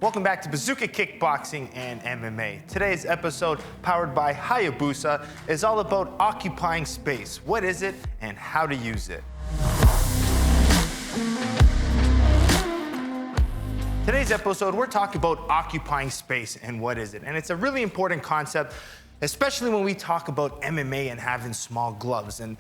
Welcome back to Bazooka Kickboxing and MMA. Today's episode, powered by Hayabusa, is all about occupying space. What is it and how to use it? Today's episode, we're talking about occupying space and what is it. And it's a really important concept, especially when we talk about MMA and having small gloves. And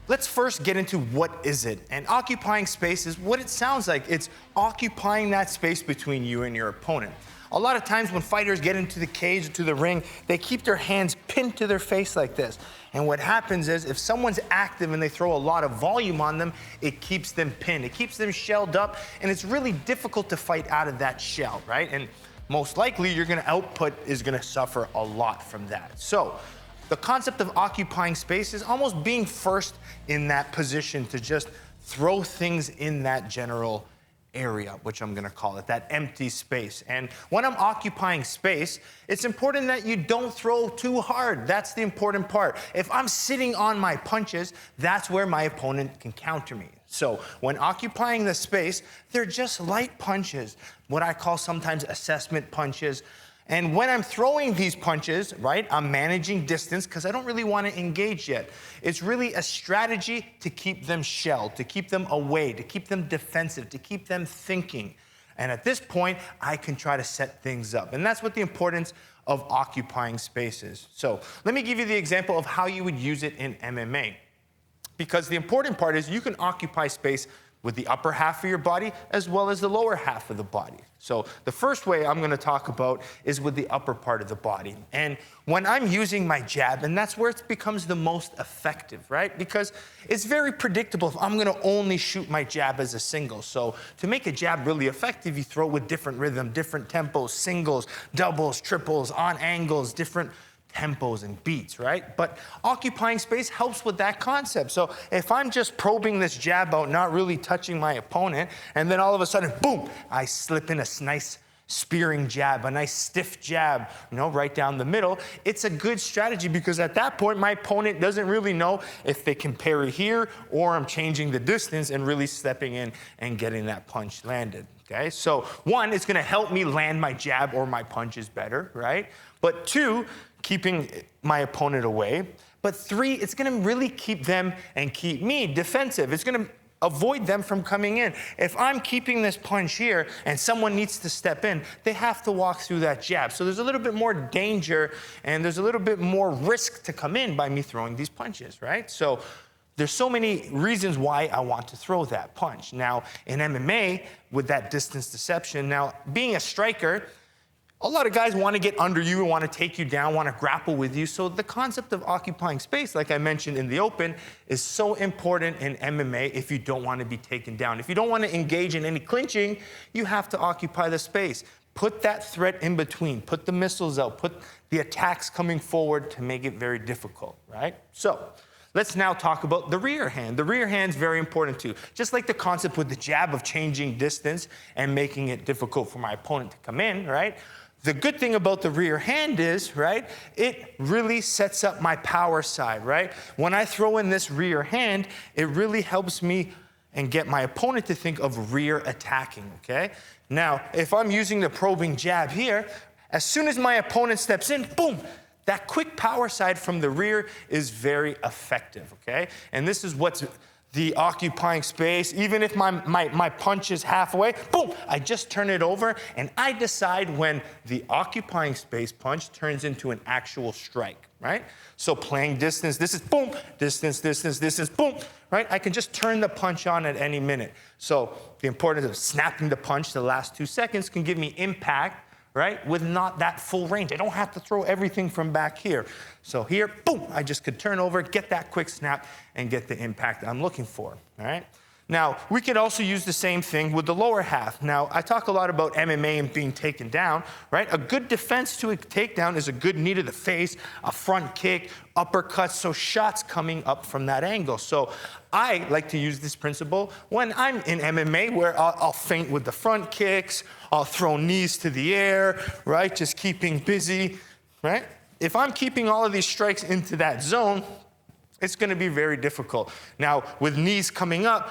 let's first get into what is it. And occupying space is what it sounds like. It's occupying that space between you and your opponent. A lot of times when fighters get into the cage or to the ring, they keep their hands pinned to their face like this. And what happens is if someone's active and they throw a lot of volume on them, it keeps them pinned. It keeps them shelled up, and it's really difficult to fight out of that shell, right? And most likely your output is gonna suffer a lot from that. So the concept of occupying space is almost being first in that position to just throw things in that general area, which I'm gonna call it, that empty space. And when I'm occupying space, it's important that you don't throw too hard. That's the important part. If I'm sitting on my punches, that's where my opponent can counter me. So when occupying the space, they're just light punches, what I call sometimes assessment punches. And when I'm throwing these punches, right, I'm managing distance because I don't really want to engage yet. It's really a strategy to keep them shelled, to keep them away, to keep them defensive, to keep them thinking. And at this point, I can try to set things up. And that's what the importance of occupying space is. So let me give you the example of how you would use it in MMA. Because the important part is you can occupy space with the upper half of your body as well as the lower half of the body. So the first way I'm gonna talk about is with the upper part of the body. And when I'm using my jab, and that's where it becomes the most effective, right? Because it's very predictable if I'm gonna only shoot my jab as a single. So to make a jab really effective, you throw it with different rhythm, different tempos, singles, doubles, triples, on angles, different tempos and beats, right? But occupying space helps with that concept. So if I'm just probing this jab out, not really touching my opponent, and then all of a sudden, boom, I slip in a nice spearing jab, a nice stiff jab, right down the middle, it's a good strategy because at that point, my opponent doesn't really know if they can parry here or I'm changing the distance and really stepping in and getting that punch landed. Okay, so one, it's gonna help me land my jab or my punches better, right? But two, keeping my opponent away. But three, it's gonna really keep them and keep me defensive. It's gonna avoid them from coming in. If I'm keeping this punch here and someone needs to step in, they have to walk through that jab. So there's a little bit more danger and there's a little bit more risk to come in by me throwing these punches, right? So there's so many reasons why I want to throw that punch. Now, in MMA, with that distance deception, now being a striker, a lot of guys want to get under you, want to take you down, want to grapple with you. So the concept of occupying space, like I mentioned in the open, is so important in MMA if you don't want to be taken down. If you don't want to engage in any clinching, you have to occupy the space. Put that threat in between, put the missiles out, put the attacks coming forward to make it very difficult, right? So let's now talk about the rear hand. The rear hand's very important too. Just like the concept with the jab of changing distance and making it difficult for my opponent to come in, right? The good thing about the rear hand is, right, it really sets up my power side, right? When I throw in this rear hand, it really helps me and get my opponent to think of rear attacking, okay? Now, if I'm using the probing jab here, as soon as my opponent steps in, boom, that quick power side from the rear is very effective, okay? And this is what's the occupying space. Even if my punch is halfway, boom, I just turn it over and I decide when the occupying space punch turns into an actual strike, right? So playing distance, this is boom, distance, boom, right? I can just turn the punch on at any minute. So the importance of snapping the punch the last 2 seconds can give me impact, right, with not that full range. I don't have to throw everything from back here. So here, boom, I just could turn over, get that quick snap, and get the impact I'm looking for, all right? Now, we could also use the same thing with the lower half. Now, I talk a lot about MMA and being taken down, right? A good defense to a takedown is a good knee to the face, a front kick, uppercuts, so shots coming up from that angle. So I like to use this principle when I'm in MMA where I'll feint with the front kicks, I'll throw knees to the air, right? Just keeping busy, right? If I'm keeping all of these strikes into that zone, it's gonna be very difficult. Now, with knees coming up,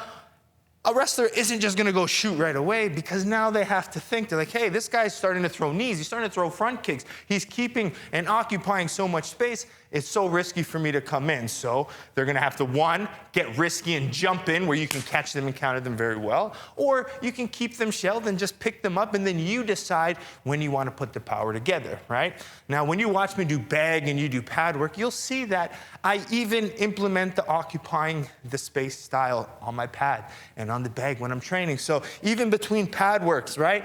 a wrestler isn't just gonna go shoot right away, because now they have to think. They're like, hey, this guy's starting to throw knees. He's starting to throw front kicks. He's keeping and occupying so much space. It's so risky for me to come in. So they're gonna have to, one, get risky and jump in where you can catch them and counter them very well. Or you can keep them shelled and just pick them up, and then you decide when you wanna put the power together, right? Now, when you watch me do bag and you do pad work, you'll see that I even implement the occupying the space style on my pad and on the bag when I'm training. So even between pad works, right?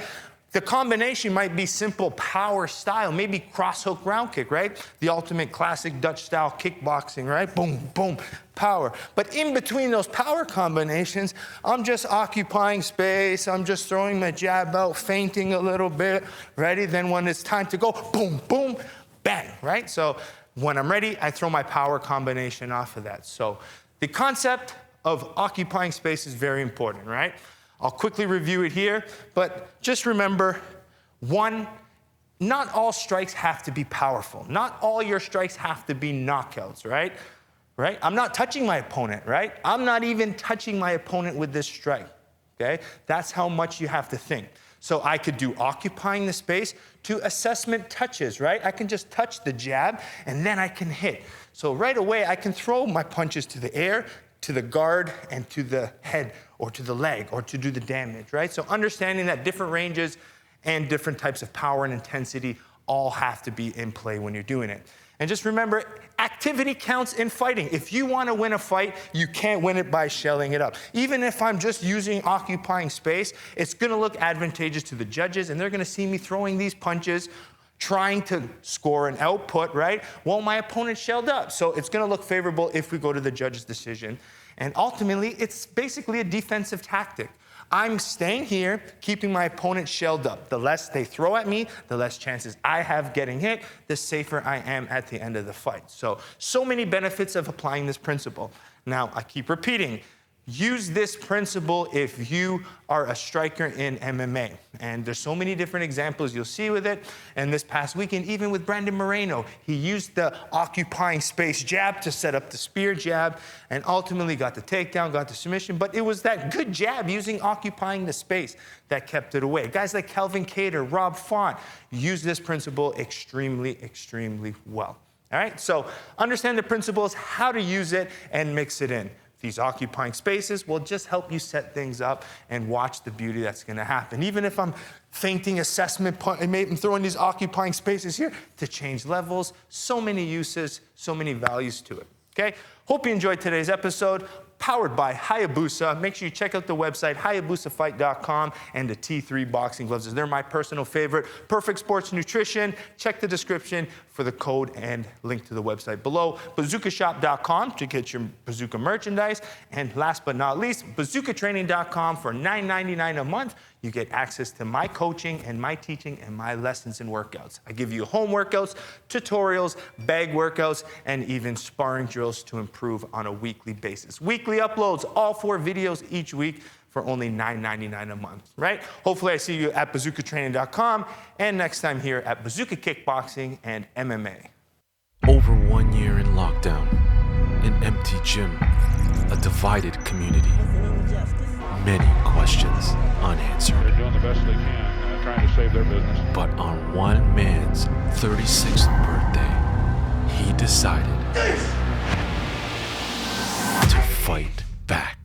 The combination might be simple power style, maybe cross hook round kick, right? The ultimate classic Dutch style kickboxing, right? Boom, boom, power. But in between those power combinations, I'm just occupying space. I'm just throwing my jab out, feinting a little bit, ready? Then when it's time to go, boom, boom, bang, right? So when I'm ready, I throw my power combination off of that. So the concept of occupying space is very important, right? I'll quickly review it here, but just remember, one, not all strikes have to be powerful. Not all your strikes have to be knockouts, right? Right? I'm not touching my opponent, right? I'm not even touching my opponent with this strike, okay? That's how much you have to think. So I could do occupying the space to assessment touches, right? I can just touch the jab, and then I can hit. So right away, I can throw my punches to the air, to the guard, and to the head, or to the leg, or to do the damage, right? So understanding that different ranges and different types of power and intensity all have to be in play when you're doing it. And just remember, activity counts in fighting. If you want to win a fight, you can't win it by shelling it up. Even if I'm just using occupying space, it's going to look advantageous to the judges, and they're going to see me throwing these punches, trying to score an output, right? Well, my opponent shelled up. So it's going to look favorable if we go to the judge's decision. And ultimately, it's basically a defensive tactic. I'm staying here, keeping my opponent shelled up. The less they throw at me, the less chances I have getting hit, the safer I am at the end of the fight. So many benefits of applying this principle. Now, I keep repeating, use this principle if you are a striker in MMA. And there's so many different examples you'll see with it. And this past weekend, even with Brandon Moreno, he used the occupying space jab to set up the spear jab and ultimately got the takedown, got the submission. But it was that good jab using occupying the space that kept it away. Guys like Calvin Kattar, Rob Font use this principle extremely, extremely well. All right, so understand the principles, how to use it, and mix it in. These occupying spaces will just help you set things up and watch the beauty that's going to happen. Even if I'm feinting assessment, I'm throwing these occupying spaces here to change levels. So many uses, so many values to it. Okay? Hope you enjoyed today's episode. Powered by Hayabusa. Make sure you check out the website, HayabusaFight.com, and the T3 boxing gloves. They're my personal favorite. Perfect Sports Nutrition. Check the description for the code and link to the website below. BazookaShop.com to get your Bazooka merchandise. And last but not least, BazookaTraining.com for $9.99 a month. You get access to my coaching and my teaching and my lessons and workouts. I give you home workouts, tutorials, bag workouts, and even sparring drills to improve on a weekly basis. Weekly uploads, all 4 videos each week for only $9.99 a month, right? Hopefully I see you at BazookaTraining.com and next time here at Bazooka Kickboxing and MMA. Over 1 year in lockdown, an empty gym, a divided community, many questions unanswered. They're doing the best they can, trying to save their business. But on one man's 36th birthday, he decided to fight back.